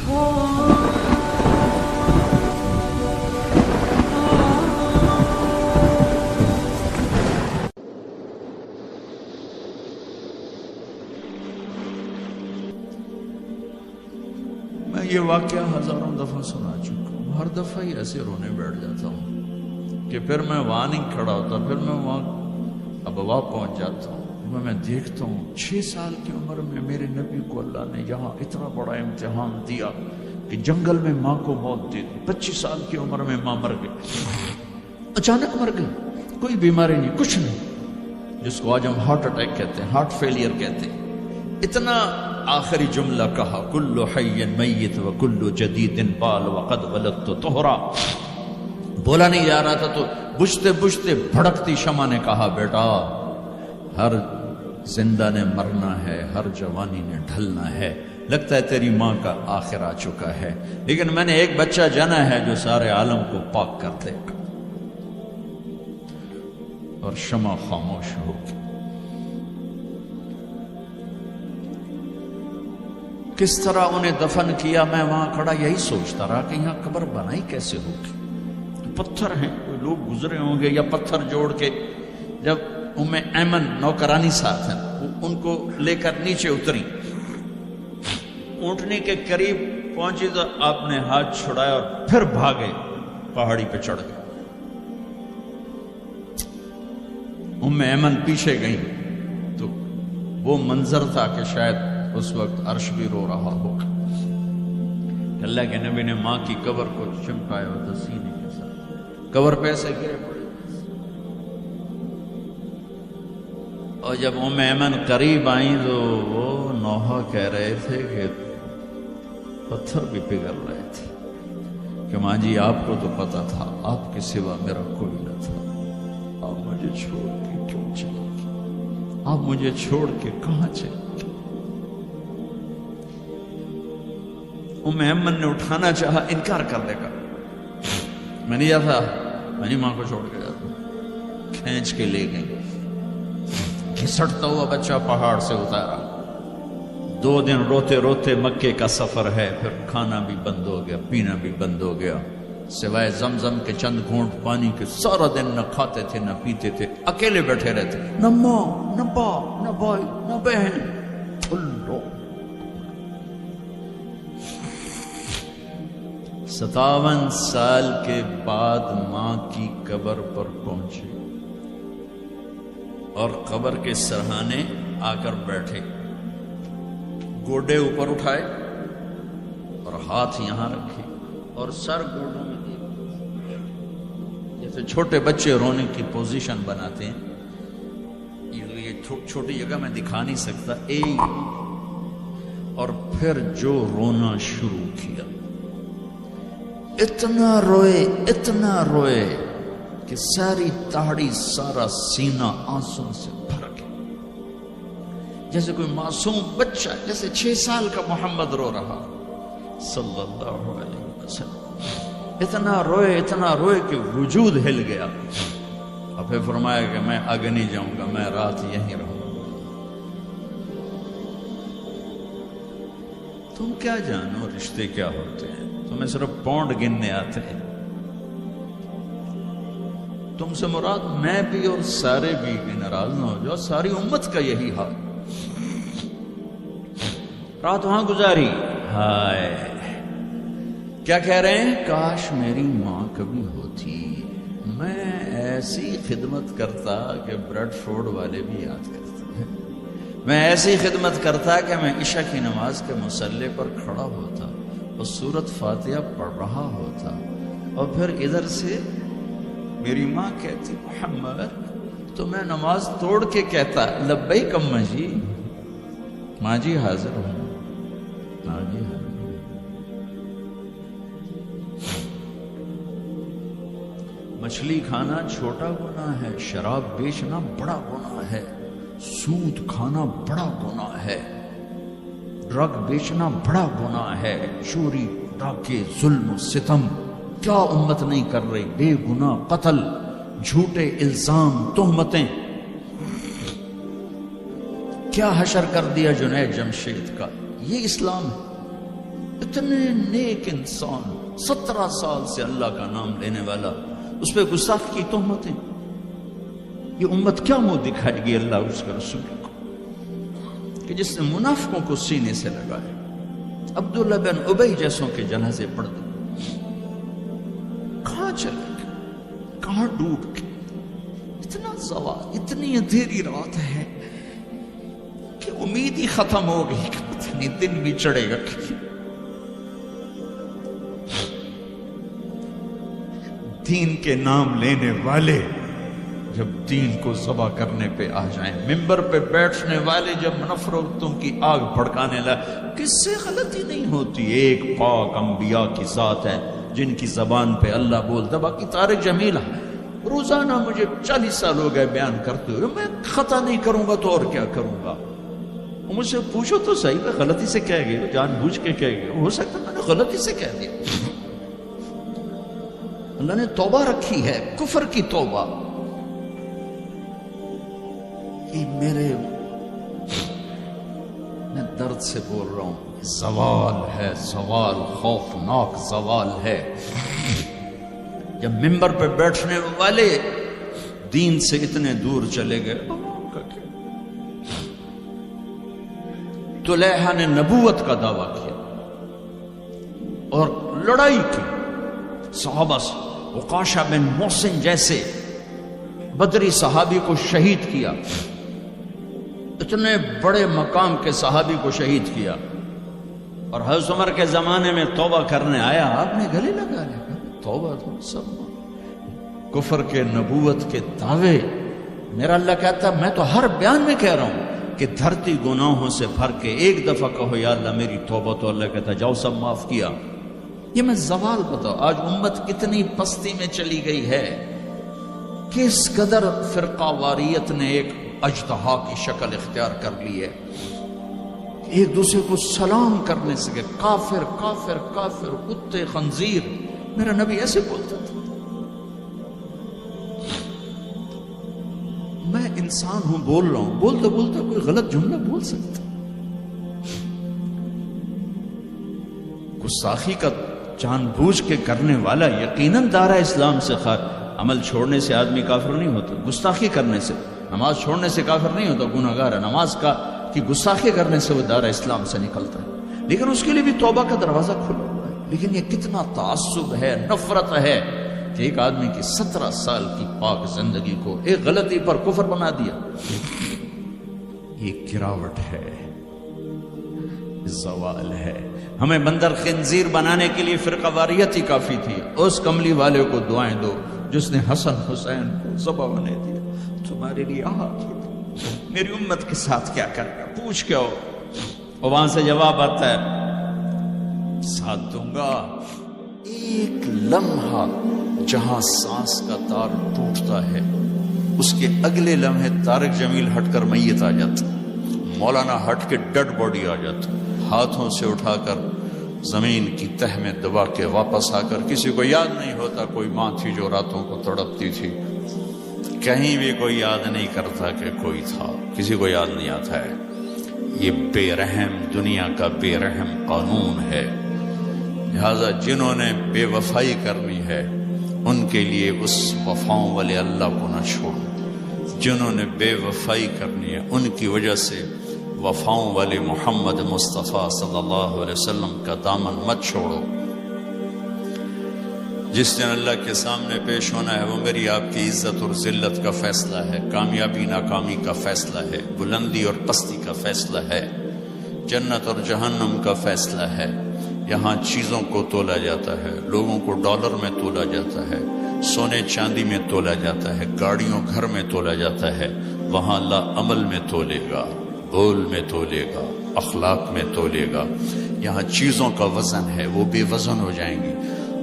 یہ واقعہ ہزاروں دفعہ سنا چکا ہوں، ہر دفعہ ہی ایسے رونے بیٹھ جاتا ہوں کہ پھر میں وہاں نہیں کھڑا ہوتا، پھر میں وہاں ابوا پہنچ جاتا ہوں۔ میں دیکھتا ہوں 6 سال کی عمر میں میرے نبی کو اللہ نے یہاں اتنا بڑا امتحان دیا کہ جنگل میں ماں کو موت دے دی۔ 25 سال کی عمر میں ماں مر گئی، اچانک مر گئی، کوئی بیماری نہیں، کچھ نہیں، جس کو آج ہم ہارٹ اٹیک کہتے ہیں، ہارٹ فیلئر کہتے ہیں۔ اتنا آخری جملہ کہا، کل حی میت و کل جدید بال وقد ولدت طہرا۔ بولا نہیں جا رہا تھا تو بجھتے بجھتے بھڑکتی شمع نے کہا، بیٹا ہر زندہ نے مرنا ہے، ہر جوانی نے ڈھلنا ہے، لگتا ہے تیری ماں کا آخر آ چکا ہے، لیکن میں نے ایک بچہ جنا ہے جو سارے عالم کو پاک کر دے گا۔ اور شمع خاموش ہو گئی۔ کس طرح انہیں دفن کیا، میں وہاں کھڑا یہی سوچتا رہا کہ یہاں قبر بنائی کیسے ہوگی۔ پتھر ہیں، کوئی لوگ گزرے ہوں گے یا پتھر جوڑ کے۔ جب ایمن نوکرانی ساتھ ہیں، ان کو لے کر نیچے اتری، اونٹنی کے قریب پہنچی تو آپ نے ہاتھ چھڑایا اور پھر بھاگے، پہاڑی پہ چڑھ گئے۔ ایمن پیچھے گئیں تو وہ منظر تھا کہ شاید اس وقت عرش بھی رو رہا ہوگا۔ اللہ کے نبی نے ماں کی قبر کو چمٹایا اور سینے کے ساتھ قبر پہ ایسے گرے پڑے، اور جب ایمن قریب آئیں تو وہ نوحہ کہہ رہے تھے کہ پتھر بھی پگھل رہے تھے کہ ماں جی آپ کو تو پتا تھا آپ کے سوا میرا کوئی نہ تھا، آپ مجھے چھوڑ کے کیوں چلے گئے، آپ مجھے چھوڑ کے کہاں چلے گئے۔ ایمن نے اٹھانا چاہا، انکار کر دے گا، میں نہیں جاتا، میں نہیں ماں کو چھوڑ کے جاتا۔ کھینچ کے لے گئے، گھسٹتا ہوا بچہ پہاڑ سے اتارا۔ 2 دن روتے روتے مکے کا سفر ہے، پھر کھانا بھی بند ہو گیا، پینا بھی بند ہو گیا، سوائے زمزم کے چند گھونٹ پانی کے سارا دن نہ کھاتے تھے نہ پیتے تھے، اکیلے بیٹھے رہتے، نہ ماں نہ باپ نہ بھائی نہ بہن، اللہ۔ 57 سال کے بعد ماں کی قبر پر پہنچے اور قبر کے سرہانے آ کر بیٹھے، گوڈے اوپر اٹھائے اور ہاتھ یہاں رکھے اور سر گوڈوں میں دے، جیسے چھوٹے بچے رونے کی پوزیشن بناتے ہیں، یہ چھوٹی جگہ میں دکھا نہیں سکتا، اور پھر جو رونا شروع کیا، اتنا روئے کہ ساری تاڑی سارا سینہ آنسوں سے بھر گیا، جیسے کوئی معصوم بچہ، جیسے 6 سال کا محمد رو رہا صلی اللہ علیہ وسلم۔ اتنا روئے کہ وجود ہل گیا، اور پھر فرمایا کہ میں آگے نہیں جاؤں گا، میں رات یہیں رہوں گا۔ تم کیا جانو رشتے کیا ہوتے ہیں، تمہیں صرف پونڈ گننے آتے ہیں۔ تم سے مراد میں بھی اور سارے بھی ناراض نہ ہو جاؤ، ساری امت کا یہی حال۔ رات وہاں گزاری، ہائے کیا کہہ رہے ہیں، کاش میری ماں کبھی ہوتی، میں ایسی خدمت کرتا کہ بریڈ فورڈ والے بھی یاد کرتے، میں ایسی خدمت کرتا کہ میں عشاء کی نماز کے مصلی پر کھڑا ہوتا اور سورۃ فاتحہ پڑھ رہا ہوتا، اور پھر ادھر سے میری ماں کہتی محمد، تو میں نماز توڑ کے کہتا لبیک اماں جی، ماں جی حاضر ہوں، ماں جی حاضر ہوں۔ مچھلی کھانا چھوٹا گناہ ہے، شراب بیچنا بڑا گناہ ہے، سود کھانا بڑا گناہ ہے، ڈرگ بیچنا بڑا گناہ ہے، چوری ڈاکے ظلم و ستم کیا امت نہیں کر رہی، بے گناہ قتل، جھوٹے الزام تہمتیں، کیا حشر کر دیا جنید جمشید کا۔ یہ اسلام ہے۔ اتنے نیک انسان 17 سال سے اللہ کا نام لینے والا، اس پہ گستاخ کی تہمتیں. یہ امت کیا منہ دکھائے گی اللہ اس کے رسول کو کہ جس نے منافقوں کو سینے سے لگائے، عبداللہ بن ابی جیسوں کے جنازے پڑھ دے. کہاں چلے گئے، کہاں ڈوب کے؟ اتنا زوال، اتنی اندھیری رات ہے کہ امید ہی ختم ہو گئی کہ پتہ نہیں دن بھی چڑھے گا. دین کے نام لینے والے جب دین کو ذبح کرنے پہ آ جائیں، ممبر پہ بیٹھنے والے جب نفرتوں کی آگ بھڑکانے لائے، کس سے غلطی نہیں ہوتی. ایک پاک انبیاء کی ذات ہے جن کی زبان پہ اللہ بولتا. باقی طارق جمیل روزانہ مجھے 40 سال ہو گئے بیان کرتے ہوئے، میں خطا نہیں کروں گا تو اور کیا کروں گا. مجھ سے پوچھو تو صحیح، میں غلطی سے کہہ گیا، جان بوجھ کے کہہ گیا، ہو سکتا میں نے غلطی سے کہہ دیا. اللہ نے توبہ رکھی ہے، کفر کی توبہ. میرے میں درد سے بول رہا ہوں، زوال ہے، زوال خوفناک زوال ہے. جب ممبر پہ بیٹھنے والے دین سے اتنے دور چلے گئے. طلیحہ نے نبوت کا دعویٰ کیا اور لڑائی کی صحابہ سے. عکاشہ بن محسن جیسے بدری صحابی کو شہید کیا، اتنے بڑے مقام کے صحابی کو شہید کیا. اور حضرت عمر کے زمانے میں توبہ کرنے آیا، آپ نے گلے لگا لیا توبہ سب کفر کے نبوت کے دعوے. میرا اللہ کہتا میں تو ہر بیان میں کہہ رہا ہوں کہ دھرتی گناہوں سے بھر کے ایک دفعہ کہو یا اللہ میری توبہ، تو اللہ کہتا جاؤ سب معاف کیا. یہ میں زوال بتاؤ. آج امت کتنی پستی میں چلی گئی ہے، کس قدر فرقہ واریت نے ایک اجتہا کی شکل اختیار کر لی ہے. ایک دوسرے کو سلام کرنے سے کہ کافر کافر کافر، کتے خنزیر. میرا نبی ایسے بولتا تھا. میں انسان ہوں، بول رہا ہوں، بولتا بولتا کوئی غلط جملہ بول سکتا. گستاخی کا جان بوجھ کے کرنے والا یقیناً دارہ اسلام سے عمل چھوڑنے سے آدمی کافر نہیں ہوتا. گستاخی کرنے سے، نماز چھوڑنے سے کافر نہیں ہوتا، گناہ گار ہے. نماز کی گستاخی کرنے سے وہ دارہ اسلام سے نکلتا ہے، لیکن اس کے لیے بھی توبہ کا دروازہ کھلا ہوا ہے. لیکن یہ کتنا تعصب ہے، نفرت ہے کہ ایک آدمی کی 17 سال کی پاک زندگی کو ایک غلطی پر کفر بنا دیا. یہ گراوٹ ہے، زوال ہے. ہمیں بندر خنزیر بنانے کے لیے فرقہ واریت ہی کافی تھی. اس کملی والے کو دعائیں دو جس نے حسن حسین کو ذبح بنا دیا. تمہارے لیے میری امت کے ساتھ کیا کرے گا، پوچھ کے ہو. اور وہاں سے جواب آتا ہے ساتھ دوں گا. ایک لمحہ جہاں سانس کا تار ٹوٹتا ہے، اس کے اگلے لمحے طارق جمیل ہٹ کر میت آ جاتا، مولانا ہٹ کے ڈیڈ باڈی آ جاتا، ہاتھوں سے اٹھا کر زمین کی تہ میں دبا کے واپس آ کر. کسی کو یاد نہیں ہوتا کوئی ماں تھی جو راتوں کو تڑپتی تھی، کہیں بھی کوئی یاد نہیں کرتا کہ کوئی تھا، کسی کو یاد نہیں آتا ہے. یہ بے رحم دنیا کا بے رحم قانون ہے. لہذا جنہوں نے بے وفائی کرنی ہے ان کے لیے اس وفاؤں والے اللہ کو نہ چھوڑو. جنہوں نے بے وفائی کرنی ہے ان کی وجہ سے وفاؤں والے محمد مصطفیٰ صلی اللہ علیہ وسلم کا دامن مت چھوڑو. جس دن اللہ کے سامنے پیش ہونا ہے وہ میری آپ کی عزت اور ذلت کا فیصلہ ہے، کامیابی ناکامی کا فیصلہ ہے، بلندی اور پستی کا فیصلہ ہے، جنت اور جہنم کا فیصلہ ہے. یہاں چیزوں کو تولا جاتا ہے، لوگوں کو ڈالر میں تولا جاتا ہے، سونے چاندی میں تولا جاتا ہے، گاڑیوں گھر میں تولا جاتا ہے. وہاں اللہ عمل میں تولے گا، بول میں تولے گا، اخلاق میں تولے گا. یہاں چیزوں کا وزن ہے، وہ بے وزن ہو جائیں گی.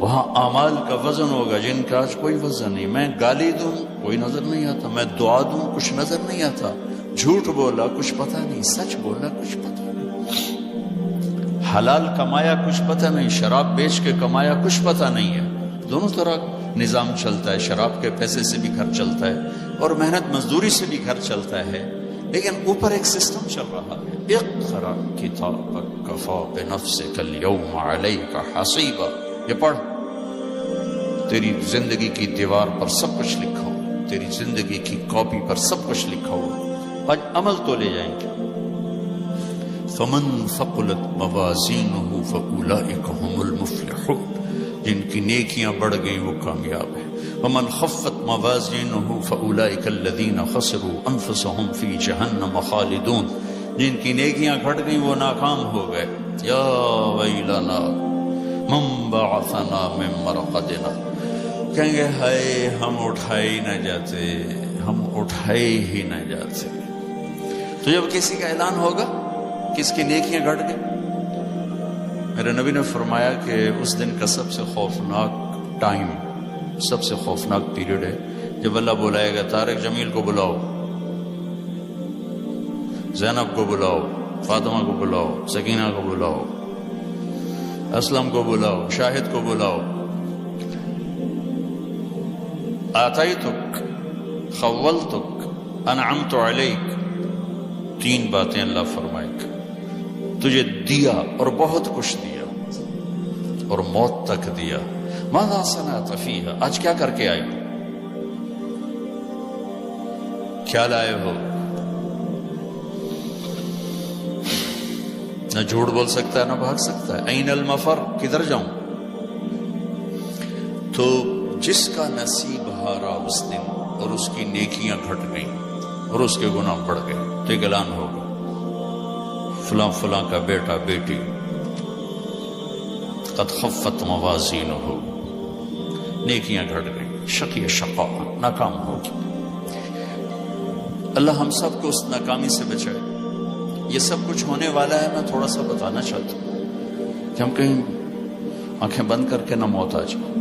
وہاں اعمال کا وزن ہوگا جن کا آج کوئی وزن نہیں. میں گالی دوں کوئی نظر نہیں آتا، میں دعا دوں کچھ نظر نہیں آتا، جھوٹ بولا کچھ پتہ نہیں، سچ بولا کچھ پتہ نہیں، حلال کمایا کچھ پتہ نہیں، شراب بیچ کے کمایا کچھ پتہ نہیں ہے. دونوں طرح نظام چلتا ہے. شراب کے پیسے سے بھی گھر چلتا ہے اور محنت مزدوری سے بھی گھر چلتا ہے. لیکن اوپر ایک سسٹم چل رہا ہے، اقرأ کتابک کفی بنفسک اليوم علیک حسیبا، یہ پڑھ، تیری زندگی کی دیوار پر سب کچھ لکھا ہو، تیری زندگی کی کاپی پر سب کچھ لکھا ہو، آج عمل تو لے جائیں گے۔ فمن ثقلت موازینہ فاولئک هم المفلحون، جن کی نیکیاں بڑھ گئیں وہ کامیاب ہیں۔ ومن خفت موازینہ فاولئک الذین خسروا انفسهم فی جہنم خالدون، جن کی نیکیاں گھٹ گئیں وہ ناکام ہو گئے۔ یا ویلنا من بعثنا من مرقدنا، کہیں گے ہائے ہم اٹھائے ہی نہ جاتے، ہم اٹھائے ہی نہ جاتے۔ تو جب کسی کا اعلان ہوگا کہ اس کی نیکیاں گھٹ گئی، میرے نبی نے فرمایا کہ اس دن کا سب سے خوفناک ٹائم، سب سے خوفناک پیریڈ ہے جب اللہ بلائے گا طارق جمیل کو بلاؤ، زینب کو بلاؤ، فاطمہ کو بلاؤ، سکینہ کو بلاؤ، اسلم کو بلاؤ، شاہد کو بلاؤ، آتیتک خولتک انعمت علیک، تین باتیں اللہ فرمائے گا، تجھے دیا اور بہت کچھ دیا اور موت تک دیا۔ ماذا صنعت فیہا، آج کیا کر کے آئے ہو، کیا لائے ہو؟ نہ جھوٹ بول سکتا ہے نہ بھاگ سکتا ہے۔ این المفر، کدھر جاؤں؟ تو جس کا نصیب ہارا اس دن اور اس کی نیکیاں گھٹ گئیں اور اس کے گناہ بڑھ گئے تو ایک اعلان ہوگا، فلاں فلاں کا بیٹا بیٹی قد خفت موازینہ، نیکیاں گھٹ گئی، شقی شقا، ناکام ہوگی۔ اللہ ہم سب کو اس ناکامی سے بچائے۔ یہ سب کچھ ہونے والا ہے، میں تھوڑا سا بتانا چاہتا ہوں کہ ہم کہیں آنکھیں بند کر کے نہ موت آ جائے۔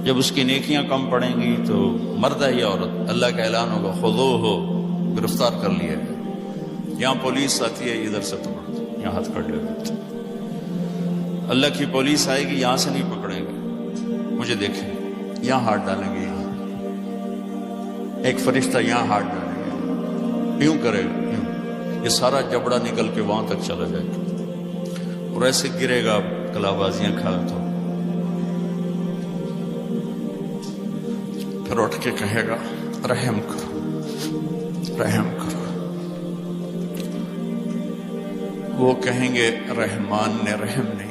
جب اس کی نیکیاں کم پڑیں گی تو مرد ہے یا عورت، اللہ کا اعلان ہوگا خذوہ، گرفتار کر لیا گیا۔ یہاں پولیس آتی ہے، ادھر سے پکڑ دو، یہاں ہاتھ کر لے دیتے۔ اللہ کی پولیس آئے گی، یہاں سے نہیں پکڑیں گے، مجھے دیکھیں، یہاں ہاتھ ڈالیں گے، یہاں ایک فرشتہ یہاں ہاتھ ڈالیں گے، یوں کرے گا، یوں، یہ سارا جبڑا نکل کے وہاں تک چلا جائے گا اور ایسے گرے گا، کلا بازیاں کھا تو پھر اٹھ کے کہے گا رحم کرو، رحم کرو۔ وہ کہیں گے رحمان نے رحم نہیں